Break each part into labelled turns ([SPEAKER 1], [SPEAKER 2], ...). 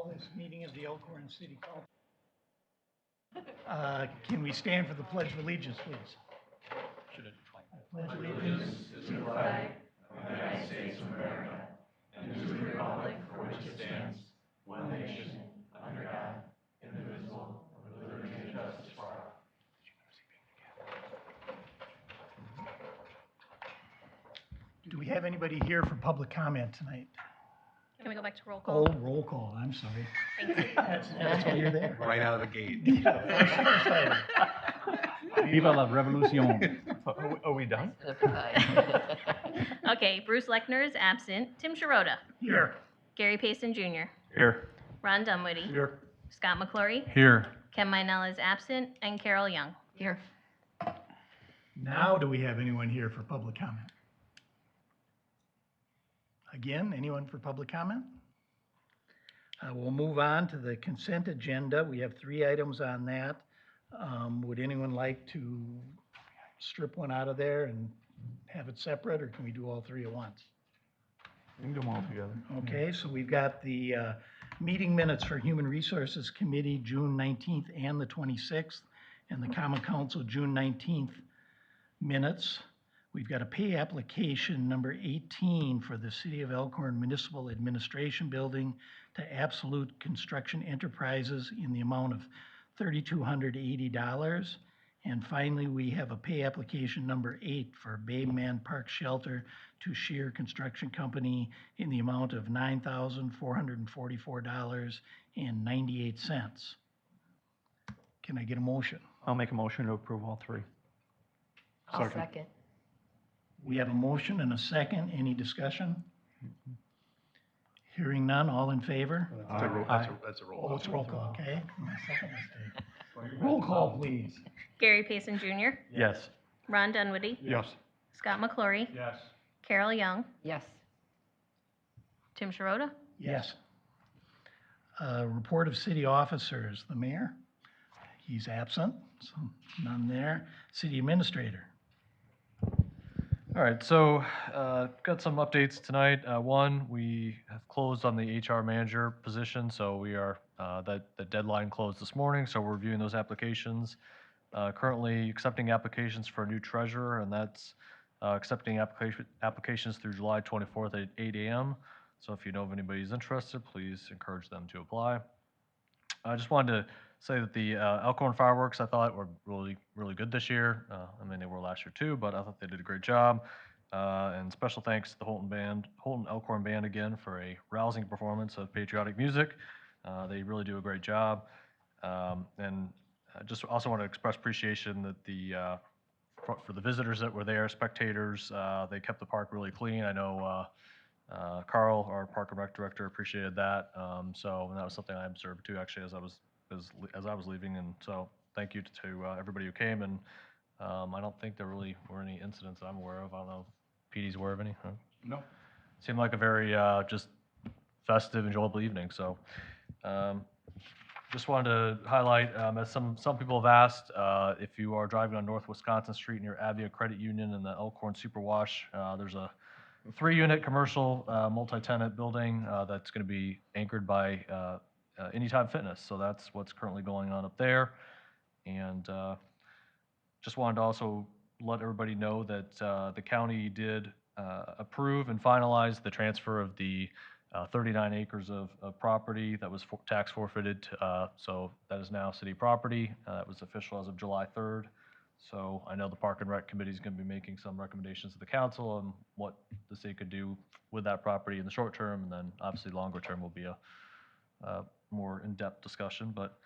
[SPEAKER 1] call this meeting of the Elkhorn City Council. Can we stand for the Pledge of Allegiance, please? I pledge allegiance to the flag of the United States of America and to the republic for which it stands, one nation, under God, indivisible, with liberty and justice for all. Do we have anybody here for public comment tonight?
[SPEAKER 2] Can we go back to roll call?
[SPEAKER 1] Oh, roll call, I'm sorry.
[SPEAKER 2] Thank you.
[SPEAKER 1] That's why you're there.
[SPEAKER 3] Right out of the gate.
[SPEAKER 1] Yeah, first item.
[SPEAKER 4] Viva la revolution.
[SPEAKER 3] Are we done?
[SPEAKER 2] Okay, Bruce Lechner is absent. Tim Sharota.
[SPEAKER 1] Here.
[SPEAKER 2] Gary Payson Jr.
[SPEAKER 4] Here.
[SPEAKER 2] Ron Dunwoody.
[SPEAKER 1] Here.
[SPEAKER 2] Scott McClory.
[SPEAKER 4] Here.
[SPEAKER 2] Ken Minell is absent. And Carol Young. Here.
[SPEAKER 1] Now do we have anyone here for public comment? Again, anyone for public comment? We'll move on to the consent agenda. We have 3 items on that. Would anyone like to strip one out of there and have it separate, or can we do all 3 at once?
[SPEAKER 4] We can do them all together.
[SPEAKER 1] Okay, so we've got the meeting minutes for Human Resources Committee, June 19th and the 26th, and the Common Council, June 19th minutes. We've got a pay application number 18 for the City of Elkhorn Municipal Administration Building to Absolute Construction Enterprises in the amount of $3,280. And finally, we have a pay application number 8 for Bayman Park Shelter to Shear Construction Company in the amount of $9,444.98. Can I get a motion?
[SPEAKER 4] I'll make a motion to approve all 3.
[SPEAKER 5] I'll second.
[SPEAKER 1] We have a motion and a second. Any discussion? Hearing none, all in favor?
[SPEAKER 3] That's a roll
[SPEAKER 1] Oh,
[SPEAKER 3] call.
[SPEAKER 1] it's roll call, okay. My second mistake. Roll call, please.
[SPEAKER 2] Gary Payson Jr.
[SPEAKER 4] Yes.
[SPEAKER 2] Ron Dunwoody.
[SPEAKER 4] Yes.
[SPEAKER 2] Scott McClory.
[SPEAKER 4] Yes.
[SPEAKER 2] Carol Young.
[SPEAKER 5] Yes.
[SPEAKER 2] Tim Sharota.
[SPEAKER 1] Yes. Report of city officers, the mayor. He's absent, so none there. City administrator.
[SPEAKER 6] All right, so got some updates tonight. One, we have closed on the HR manager position, so we are, the deadline closed this morning, so we're reviewing those applications. Currently accepting applications for a new treasurer, and that's accepting applications through July 24th at 8 a.m. So if you know of anybody who's interested, please encourage them to apply. I just wanted to say that the Elkhorn fireworks, I thought, were really, really good this year. I mean, they were last year too, but I thought they did a great job. And special thanks to the Holton Elkhorn Band again for a rousing performance of patriotic music. They really do a great job. And I just also want to express appreciation that for the visitors that were there, spectators, they kept the park really clean. I know Carl, our Park and Rec director, appreciated that. So that was something I observed too, actually, as I was leaving, and so thank you to everybody who came. And I don't think there really were any incidents that I'm aware of. I don't know if PD's aware of any. Huh?
[SPEAKER 4] No.
[SPEAKER 6] Seemed like a very just festive, enjoyable evening. So just wanted to highlight, as some people have asked, if you are driving on North Wisconsin Street near Avia Credit Union and the Elkhorn Superwash, there's a 3-unit commercial multi-tenant building that's going to be anchored by Anytime Fitness. So that's what's currently going on up there. And just wanted to also let everybody know that the county did approve and finalize the transfer of the 39 acres of property that was tax forfeited. So that is now city property. That was official as of July 3rd. So I know the Park and Rec Committee is going to be making some recommendations to the council on what the city could do with that property in the short term, and then obviously longer term will be a more in-depth discussion. But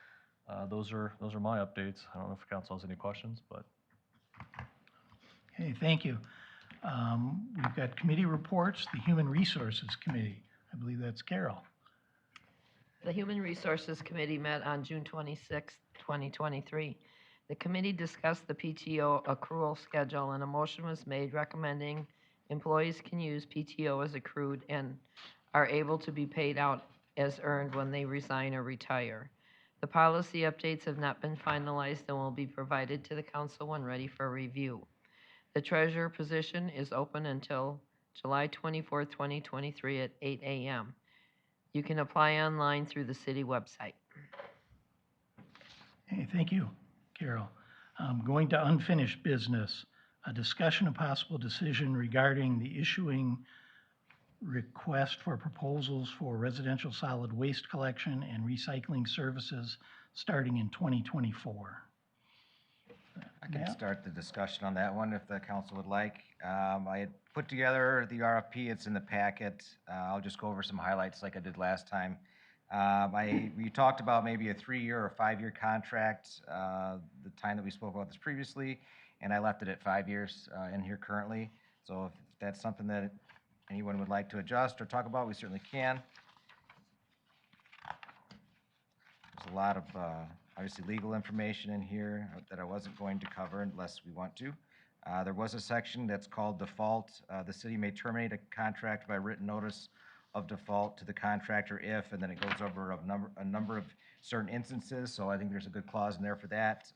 [SPEAKER 6] those are my updates. I don't know if the council has any questions, but.
[SPEAKER 1] Okay, thank you. We've got committee reports. The Human Resources Committee. I believe that's Carol.
[SPEAKER 5] The Human Resources Committee met on June 26, 2023. The committee discussed the PTO accrual schedule, and a motion was made recommending employees can use PTO as accrued and are able to be paid out as earned when they resign or retire. The policy updates have not been finalized and will be provided to the council when ready for review. The treasurer position is open until July 24, 2023 at 8 a.m. You can apply online through the city website.
[SPEAKER 1] Hey, thank you, Carol. Going to unfinished business, a discussion of possible decision regarding the issuing request for proposals for residential solid waste collection and recycling services starting in 2024.
[SPEAKER 3] I can
[SPEAKER 1] Matt?
[SPEAKER 3] start the discussion on that one if the council would like. I had put together the RFP, it's in the packet. I'll just go over some highlights like I did last time. We talked about maybe a 3-year or 5-year contract, the time that we spoke about this previously, and I left it at 5 years in here currently. So if that's something that anyone would like to adjust or talk about, we certainly can. There's a lot of, obviously, legal information in here that I wasn't going to cover unless we want to. There was a section that's called default. The city may terminate a contract by written notice of default to the contractor if, and then it goes over a number of certain instances, so I think there's a good clause in there for that.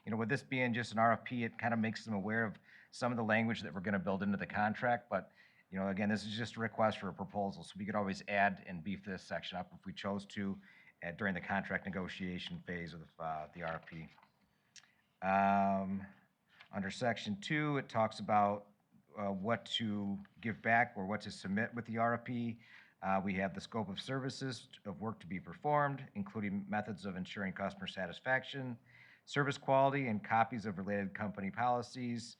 [SPEAKER 3] You know, with this being just an RFP, it kind of makes them aware of some of the language that we're going to build into the contract, but, you know, again, this is just a request for a proposal, so we could always add and beef this section up if we chose to during the contract negotiation phase of the RFP. Under section 2, it talks about what to give back or what to submit with the RFP. We have the scope of services of work to be performed, including methods of ensuring customer satisfaction, service quality, and copies of related company policies,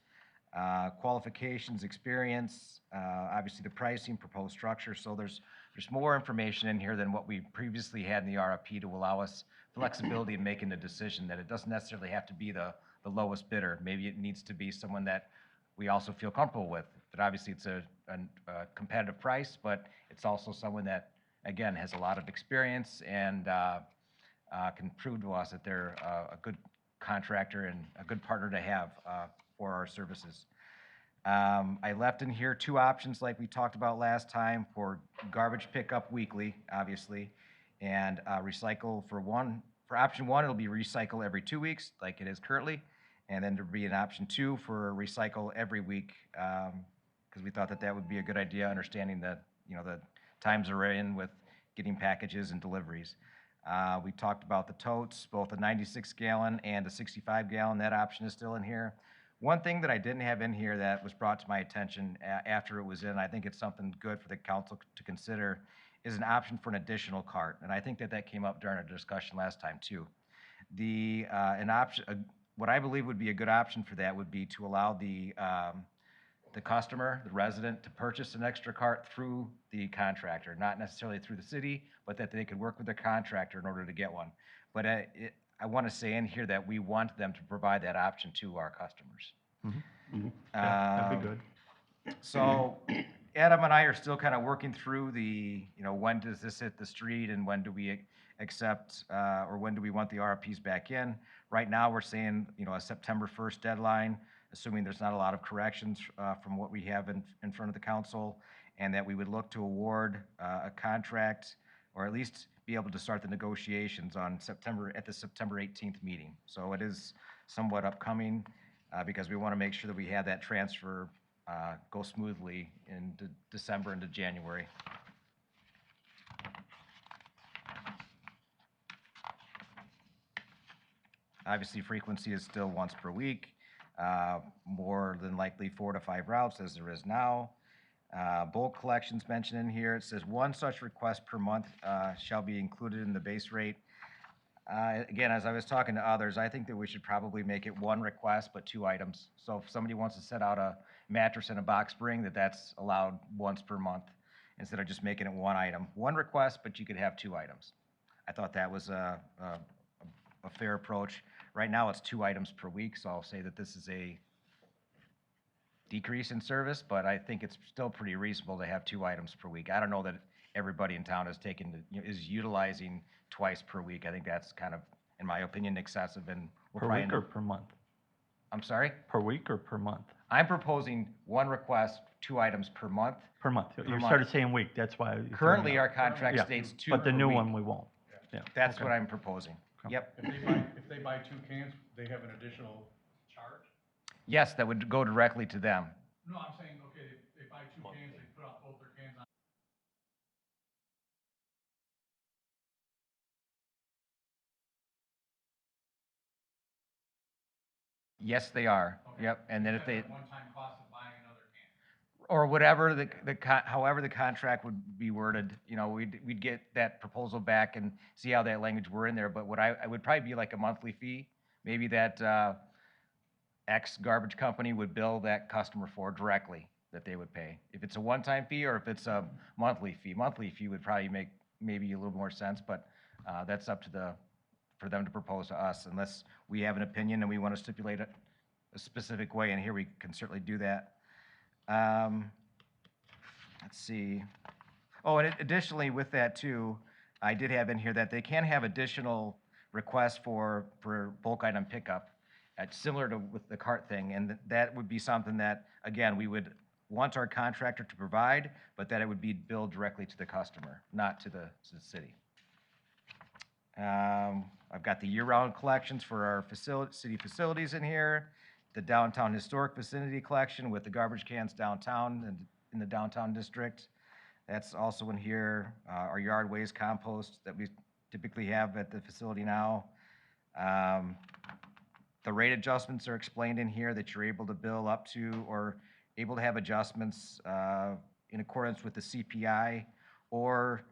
[SPEAKER 3] qualifications, experience, obviously the pricing, proposed structure. So there's more information in here than what we previously had in the RFP to allow us flexibility in making the decision that it doesn't necessarily have to be the lowest bidder. Maybe it needs to be someone that we also feel comfortable with. But obviously it's a competitive price, but it's also someone that, again, has a lot of experience and can prove to us that they're a good contractor and a good partner to have for our services. I left in here 2 options like we talked about last time for garbage pickup weekly, obviously, and recycle for option 1, it'll be recycle every 2 weeks like it is currently. And then there'd be an option 2 for recycle every week, because we thought that that would be a good idea, understanding that, you know, the times are in with getting packages and deliveries. We talked about the totes, both a 96-gallon and a 65-gallon. That option is still in here. One thing that I didn't have in here that was brought to my attention after it was in, I think it's something good for the council to consider, is an option for an additional cart. And I think that came up during our discussion last time too. What I believe would be a good option for that would be to allow the customer, the resident, to purchase an extra cart through the contractor, not necessarily through the city, but that they could work with their contractor in order to get one. But I want to say in here that we want them to provide that option to our customers.
[SPEAKER 4] Yeah, that'd be good.
[SPEAKER 3] So Adam and I are still kind of working through when does this hit the street and when do we accept or when do we want the RFPs back in? Right now, we're saying, a September 1st deadline, assuming there's not a lot of corrections from what we have in front of the council, and that we would look to award a contract or at least be able to start the negotiations at the September 18th meeting. So it is somewhat upcoming because we want to make sure that we have that transfer go smoothly into December into January. Obviously, frequency is still once per week, more than likely 4 to 5 routes as there is now. Bulk collections mentioned in here. It says 1 such request per month shall be included in the base rate. Again, as I was talking to others, I think that we should probably make it 1 request, but 2 items. So if somebody wants to set out a mattress and a box spring, that's allowed once per month instead of just making it 1 item. 1 request, but you could have 2 items. I thought that was a fair approach. Right now, it's 2 items per week, so I'll say that this is a decrease in service, but I think it's still pretty reasonable to have 2 items per week. I don't know that everybody in town is utilizing twice per week. I think that's kind of, in my opinion, excessive, and we're
[SPEAKER 4] Per week or per month?
[SPEAKER 3] I'm sorry?
[SPEAKER 4] Per week or per month?
[SPEAKER 3] I'm proposing 1 request, 2 items per month.
[SPEAKER 4] Per month. You
[SPEAKER 3] month.
[SPEAKER 4] started saying week, that's why. you threw me
[SPEAKER 3] Currently,
[SPEAKER 4] off.
[SPEAKER 3] our contract
[SPEAKER 4] Yeah,
[SPEAKER 3] states 2
[SPEAKER 4] but the
[SPEAKER 3] per
[SPEAKER 4] new
[SPEAKER 3] week.
[SPEAKER 4] one, we won't. Yeah.
[SPEAKER 3] That's
[SPEAKER 4] okay.
[SPEAKER 3] what I'm proposing.
[SPEAKER 4] Okay.
[SPEAKER 3] Yep.
[SPEAKER 7] If they buy 2 cans, they have an additional charge?
[SPEAKER 3] Yes, that would go directly to them.
[SPEAKER 7] No, I'm saying, okay, they buy 2 cans, they put out both their cans on
[SPEAKER 3] Yes, they are. Yep, and then if they,
[SPEAKER 7] One-time cost of buying another can.
[SPEAKER 3] or whatever however the contract would be worded, you know, we'd get that proposal back and see how that language were in there, but what I would probably be like a monthly fee, maybe that, X garbage company would bill that customer for directly, that they would pay. If it's a one-time fee or if it's a monthly fee would probably make maybe a little more sense, but, that's up to for them to propose to us, unless we have an opinion and we want to stipulate it a specific way, and here we can certainly do that. Let's see. Oh, and additionally with that too, I did have in here that they can have additional requests for bulk item pickup, similar to with the cart thing, and that would be something that, again, we would want our contractor to provide, but that it would be billed directly to the customer, not to the city. I've got the year-round collections for our city facilities in here, the downtown historic vicinity collection with the garbage cans downtown and in the downtown district. That's also in here. Our yard waste compost that we typically have at the facility now. The rate adjustments are explained in here, that you're able to bill up to or able to have adjustments in accordance with the CPI or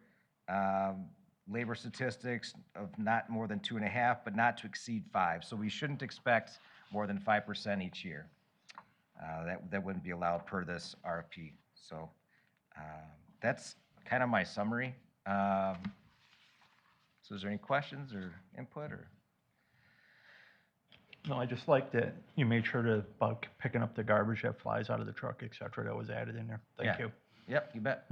[SPEAKER 3] labor statistics of not more than 2.5, but not to exceed 5. So we shouldn't expect more than 5% each year. That wouldn't be allowed per this RFP. So that's kind of my summary. So is there any questions or input or?
[SPEAKER 4] No, I just like that you made sure to, about picking up the garbage that flies out of the truck, et cetera, that was added in there. Thank
[SPEAKER 3] Yeah.
[SPEAKER 4] you.
[SPEAKER 3] Yep, you bet.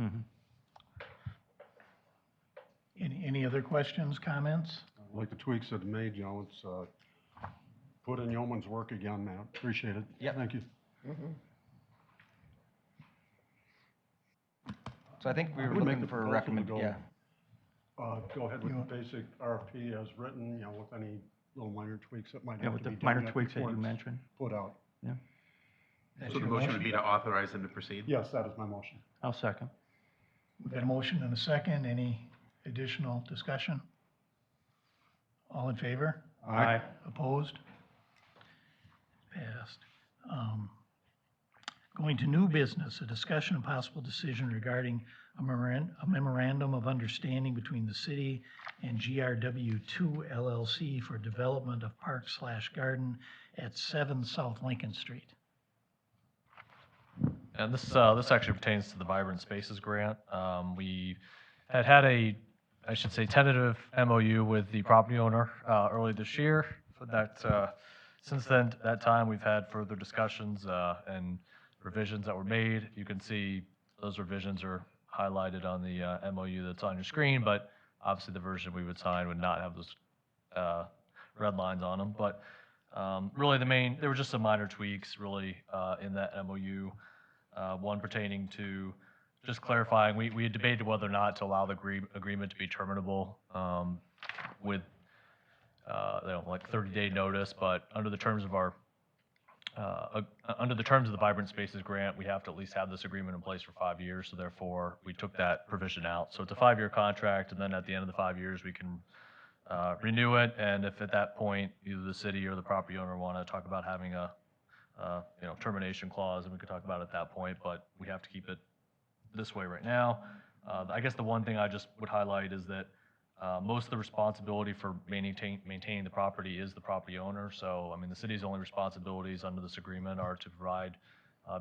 [SPEAKER 1] Any other questions, comments?
[SPEAKER 7] I like the tweaks that are made, Joe. It's, put in yeoman's work again, man. Appreciate it.
[SPEAKER 3] Yep.
[SPEAKER 7] Thank you.
[SPEAKER 3] So I think we
[SPEAKER 7] I
[SPEAKER 3] were
[SPEAKER 7] would make
[SPEAKER 3] looking
[SPEAKER 7] the
[SPEAKER 3] for a
[SPEAKER 7] proposal to
[SPEAKER 3] recommend,
[SPEAKER 7] go-
[SPEAKER 3] yeah.
[SPEAKER 7] Go ahead with
[SPEAKER 1] You-
[SPEAKER 7] the basic RFP as written, you know, with any little minor tweaks that might
[SPEAKER 4] Yeah,
[SPEAKER 7] have
[SPEAKER 4] with
[SPEAKER 7] to
[SPEAKER 4] the
[SPEAKER 7] be done.
[SPEAKER 4] minor
[SPEAKER 7] yet
[SPEAKER 4] tweaks that
[SPEAKER 7] before
[SPEAKER 4] you
[SPEAKER 7] it's
[SPEAKER 4] mentioned.
[SPEAKER 7] Put out.
[SPEAKER 4] Yeah,
[SPEAKER 1] That's
[SPEAKER 8] So the
[SPEAKER 1] your
[SPEAKER 8] motion would be to authorize them to proceed?
[SPEAKER 7] Yes, that is my motion.
[SPEAKER 4] I'll second.
[SPEAKER 1] We've got a motion and a second. Any additional discussion? All in favor?
[SPEAKER 4] Aye.
[SPEAKER 1] Opposed? Passed. Going to new business, a discussion and possible decision regarding a memorandum of understanding between the city and GRW2 LLC for development of park/garden at 7 South Lincoln Street.
[SPEAKER 6] And this actually pertains to the Vibrant Spaces grant. We had I should say, tentative MOU with the property owner early this year. So that, since then, that time, we've had further discussions and revisions that were made. You can see those revisions are highlighted on the MOU that's on your screen, but obviously the version we would sign would not have those red lines on them. But really there were just some minor tweaks really in that MOU. One pertaining to just clarifying, we had debated whether or not to allow the agreement to be terminable with like 30-day notice, but under the terms of the Vibrant Spaces grant, we have to at least have this agreement in place for 5 years. So therefore, we took that provision out. So it's a 5-year contract, and then at the end of the 5 years, we can renew it. And if at that point either the city or the property owner want to talk about having a termination clause, and we could talk about it at that point, but we have to keep it this way right now. I guess the one thing I just would highlight is that most of the responsibility for maintaining the property is the property owner. So, I mean, the city's only responsibilities under this agreement are to provide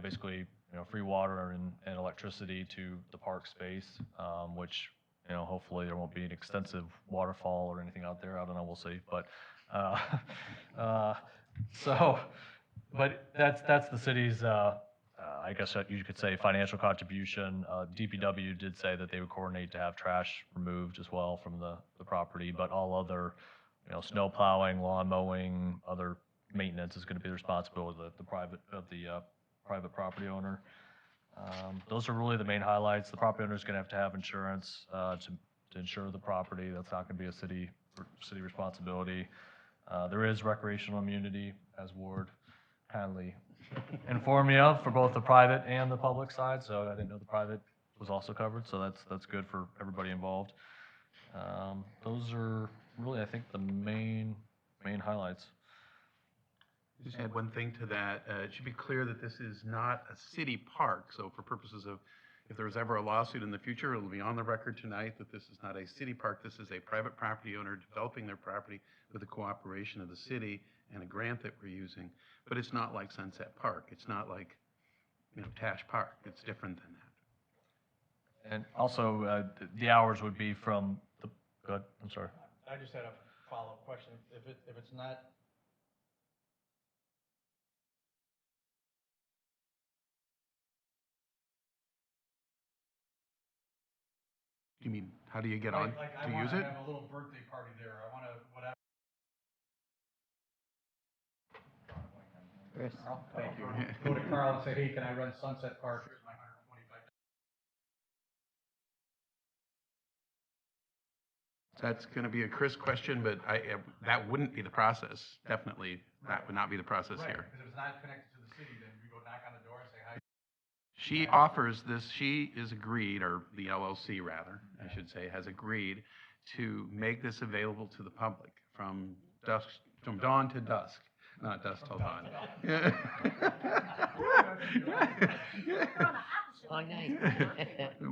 [SPEAKER 6] basically, free water and electricity to the park space, which, hopefully there won't be an extensive waterfall or anything out there. I don't know, we'll see. But, but that's the city's, I guess you could say, financial contribution. DPW did say that they would coordinate to have trash removed as well from the property, but all other, snow plowing, lawn mowing, other maintenance is going to be the responsibility of the private property owner. Those are really the main highlights. The property owner is going to have insurance to insure the property. That's not going to be a city responsibility. There is recreational immunity, as Ward kindly informed me of, for both the private and the public side. So I didn't know the private was also covered. So that's good for everybody involved. Those are really, I think, the main highlights.
[SPEAKER 8] Just add one thing to that. It should be clear that this is not a city park. So for purposes of, if there was ever a lawsuit in the future, it'll be on the record tonight that this is not a city park. This is a private property owner developing their property with the cooperation of the city and a grant that we're using. But it's not like Sunset Park. It's not like, Tash Park. It's different than that.
[SPEAKER 6] And also, the hours would be from the, go ahead, I'm sorry.
[SPEAKER 4] I just had a follow-up question. If it's not,
[SPEAKER 8] You mean, how do you get on to use it?
[SPEAKER 4] a little birthday party there. I want to, whatever.
[SPEAKER 5] Chris?
[SPEAKER 4] Thank you. Go to Carl and say, hey, can I run Sunset Park? Here's my $125.
[SPEAKER 8] That's going to be a Chris question, but that wouldn't be the process. Definitely, that would not be the process here.
[SPEAKER 4] Because if it's not connected to the city, then we go knock on the door and say, hi.
[SPEAKER 8] She offers this, she is agreed, or the LLC rather, I should say, has agreed to make this available to the public from dawn to dusk, not dusk till dawn.
[SPEAKER 5] Long night.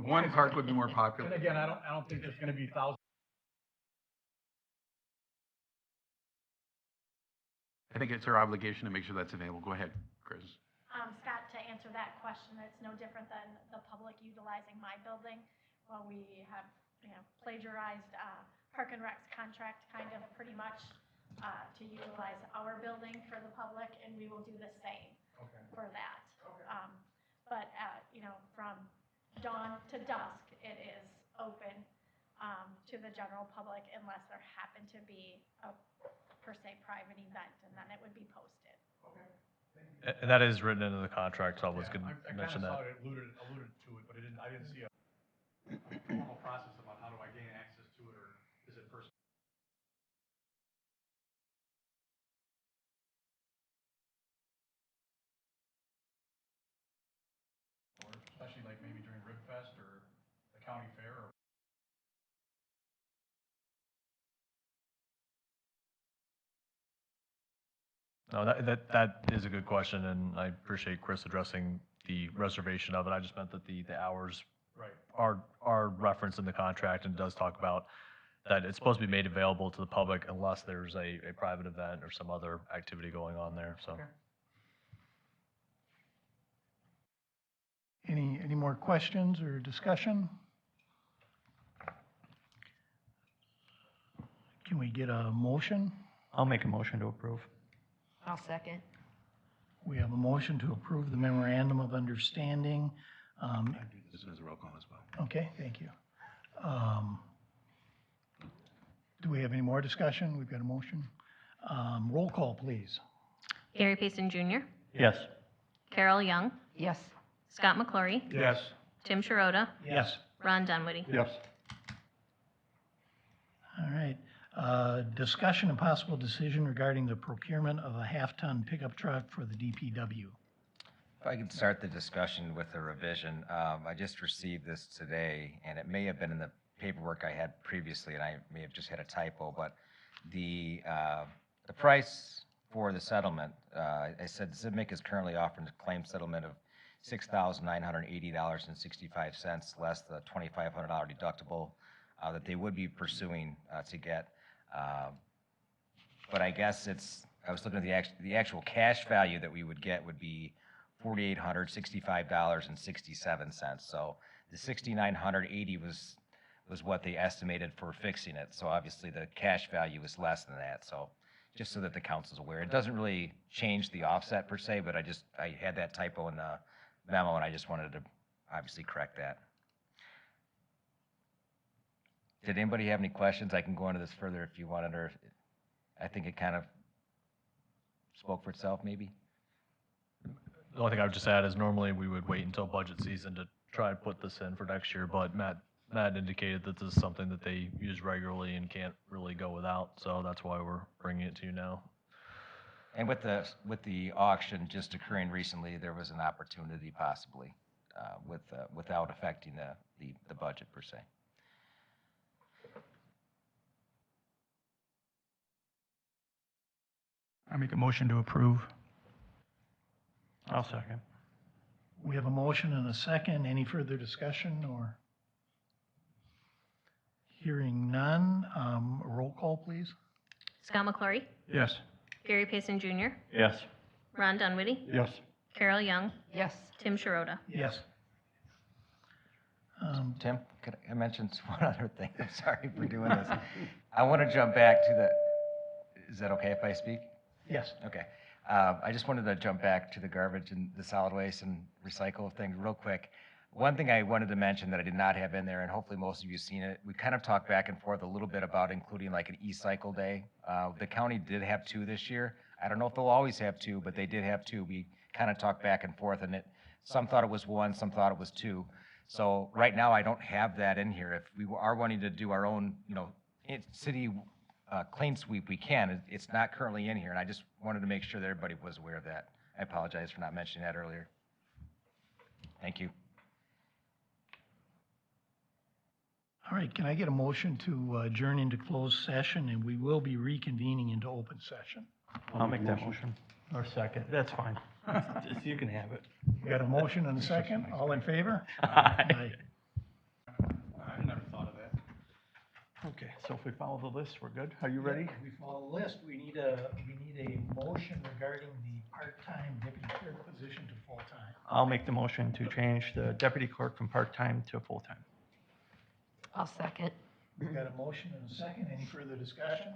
[SPEAKER 8] One park would be more popular.
[SPEAKER 4] And again, I don't think there's going to be thousands.
[SPEAKER 8] I think it's our obligation to make sure that's available. Go ahead, Chris.
[SPEAKER 9] Scott, to answer that question, it's no different than the public utilizing my building. Well, we have, plagiarized Park and Rec's contract kind of pretty much to utilize our building for the public, and we will do the same for that. But, from dawn to dusk, it is open to the general public unless there happened to be a per se private event, and then it would be posted.
[SPEAKER 6] And that is written into the contract, so I was going
[SPEAKER 4] I
[SPEAKER 6] to
[SPEAKER 4] kind of
[SPEAKER 6] mention
[SPEAKER 4] saw
[SPEAKER 6] that.
[SPEAKER 4] it alluded to it, but I didn't see a formal process about how do I gain access to it, or is it personal? Or especially like maybe during Rib Fest or the county fair, or
[SPEAKER 6] No, that is a good question, and I appreciate Chris addressing the reservation of it. I just meant that the hours
[SPEAKER 4] right.
[SPEAKER 6] are referenced in the contract, and does talk about that it's supposed to be made available to the public unless there's a private event or some other activity going on there, so.
[SPEAKER 4] Okay.
[SPEAKER 1] Any more questions or discussion? Can we get a motion?
[SPEAKER 4] I'll make a motion to approve.
[SPEAKER 5] I'll second.
[SPEAKER 1] We have a motion to approve the memorandum of understanding.
[SPEAKER 8] I do this as a roll call as well.
[SPEAKER 1] Okay, thank you. Do we have any more discussion? We've got a motion. Roll call, please.
[SPEAKER 2] Gary Payson Jr.,
[SPEAKER 4] Yes.
[SPEAKER 2] Carol Young,
[SPEAKER 5] Yes.
[SPEAKER 2] Scott McClory,
[SPEAKER 4] Yes.
[SPEAKER 2] Tim Sharota,
[SPEAKER 1] Yes.
[SPEAKER 2] Ron Dunwoody.
[SPEAKER 7] Yes.
[SPEAKER 1] All right. Discussion and possible decision regarding the procurement of a half-ton pickup truck for the DPW.
[SPEAKER 3] If I could start the discussion with a revision. I just received this today, and it may have been in the paperwork I had previously, and I may have just had a typo, but the price for the settlement, I said CIVMIC is currently offering a claim settlement of $6,980.65, less the $2,500 deductible that they would be pursuing to get. But I guess I was looking at the actual cash value that we would get would be $4,865.67. So the $6,980 was what they estimated for fixing it. So obviously the cash value is less than that. So just so that the council's aware, it doesn't really change the offset per se, but I had that typo in the memo, and I just wanted to obviously correct that. Did anybody have any questions? I can go into this further if you wanted, or I think it kind of spoke for itself, maybe.
[SPEAKER 6] The only thing I would just add is normally we would wait until budget season to try and put this in for next year, but Matt indicated that this is something that they use regularly and can't really go without, so that's why we're bringing it to you now.
[SPEAKER 3] And with the auction just occurring recently, there was an opportunity possibly without affecting the budget per se.
[SPEAKER 4] I make a motion to approve.
[SPEAKER 10] I'll second.
[SPEAKER 1] We have a motion and a second. Any further discussion or? Hearing none, roll call, please.
[SPEAKER 2] Scott McClory,
[SPEAKER 10] Yes.
[SPEAKER 2] Gary Payson Jr.,
[SPEAKER 10] Yes.
[SPEAKER 2] Ron Dunwoody,
[SPEAKER 7] Yes.
[SPEAKER 2] Carol Young,
[SPEAKER 5] Yes.
[SPEAKER 2] Tim Sharota.
[SPEAKER 1] Yes.
[SPEAKER 3] Tim, could I mention one other thing? I'm sorry for doing this. I want to jump back to is that okay if I speak?
[SPEAKER 1] Yes.
[SPEAKER 3] Okay. I just wanted to jump back to the garbage and the solid waste and recycle thing real quick. One thing I wanted to mention that I did not have in there, and hopefully most of you have seen it, we kind of talked back and forth a little bit about including like an e-cycle day. The county did have 2 this year. I don't know if they'll always have 2, but they did have 2. We kind of talked back and forth, and some thought it was 1, some thought it was 2. So right now, I don't have that in here. If we are wanting to do our own, city clean sweep, we can. It's not currently in here, and I just wanted to make sure that everybody was aware of that. I apologize for not mentioning that earlier. Thank you.
[SPEAKER 1] All right, can I get a motion to adjourn into closed session, and we will be reconvening into open session?
[SPEAKER 10] I'll make that motion. Or second. That's fine. You can have it.
[SPEAKER 1] We got a motion and a second. All in favor?
[SPEAKER 10] Aye.
[SPEAKER 8] I never thought of that.
[SPEAKER 10] Okay, so if we follow the list, we're good. Are you ready?
[SPEAKER 1] We follow the list. We need a motion regarding the part-time deputy clerk position to full-time.
[SPEAKER 10] I'll make the motion to change the deputy clerk from part-time to full-time.
[SPEAKER 5] I'll second.
[SPEAKER 1] We got a motion and a second. Any further discussion?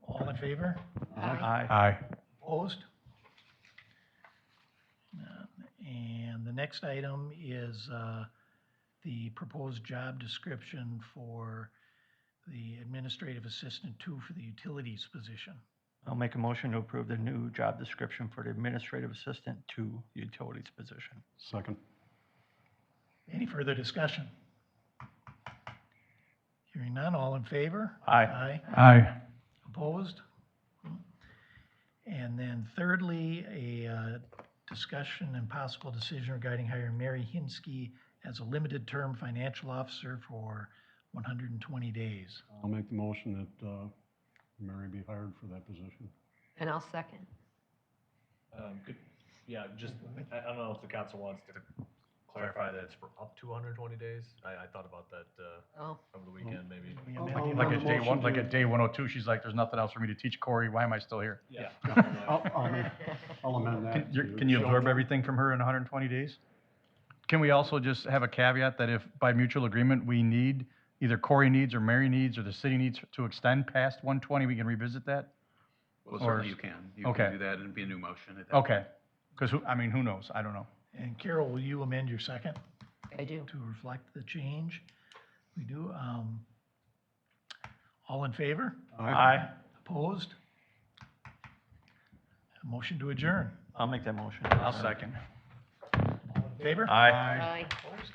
[SPEAKER 1] All in favor?
[SPEAKER 10] Aye.
[SPEAKER 1] Opposed? And the next item is the proposed job description for the administrative assistant 2 for the utilities position.
[SPEAKER 10] I'll make a motion to approve the new job description for the administrative assistant to utilities position.
[SPEAKER 7] Second.
[SPEAKER 1] Any further discussion? Hearing none, all in favor?
[SPEAKER 10] Aye.
[SPEAKER 1] Aye. Opposed? And then thirdly, a discussion and possible decision regarding hiring Mary Hinsky as a limited-term financial officer for 120 days.
[SPEAKER 7] I'll make the motion that Mary be hired for that position.
[SPEAKER 5] And I'll second.
[SPEAKER 6] Yeah, just, I don't know if the council wants to clarify that it's for up to 120 days. I thought about that
[SPEAKER 5] Oh,
[SPEAKER 6] over the weekend, maybe.
[SPEAKER 1] We
[SPEAKER 7] I'll
[SPEAKER 1] amend-
[SPEAKER 4] Like
[SPEAKER 7] amend
[SPEAKER 4] at
[SPEAKER 7] the
[SPEAKER 4] day
[SPEAKER 7] motion
[SPEAKER 4] one, like
[SPEAKER 7] to-
[SPEAKER 4] at day 102, she's like, there's nothing else for me to teach Corey, why am I still here?
[SPEAKER 6] Yeah.
[SPEAKER 7] I'll amend that.
[SPEAKER 4] Can you absorb everything from her in 120 days? Can we also just have a caveat that if by mutual agreement, we need, either Corey needs or Mary needs or the city needs to extend past 120, we can revisit that?
[SPEAKER 8] Well,
[SPEAKER 4] Or-
[SPEAKER 8] certainly you can. You
[SPEAKER 4] okay.
[SPEAKER 8] can do that and it'd be a new motion at that
[SPEAKER 4] Okay, because who knows? I don't know.
[SPEAKER 1] And Carol, will you amend your second
[SPEAKER 5] I do.
[SPEAKER 1] to reflect the change? We do. All in favor?
[SPEAKER 10] Aye.
[SPEAKER 1] Opposed? Motion to adjourn.
[SPEAKER 10] I'll make that motion.
[SPEAKER 4] I'll second.
[SPEAKER 1] All in favor?
[SPEAKER 10] Aye.
[SPEAKER 5] Aye.
[SPEAKER 1] Opposed?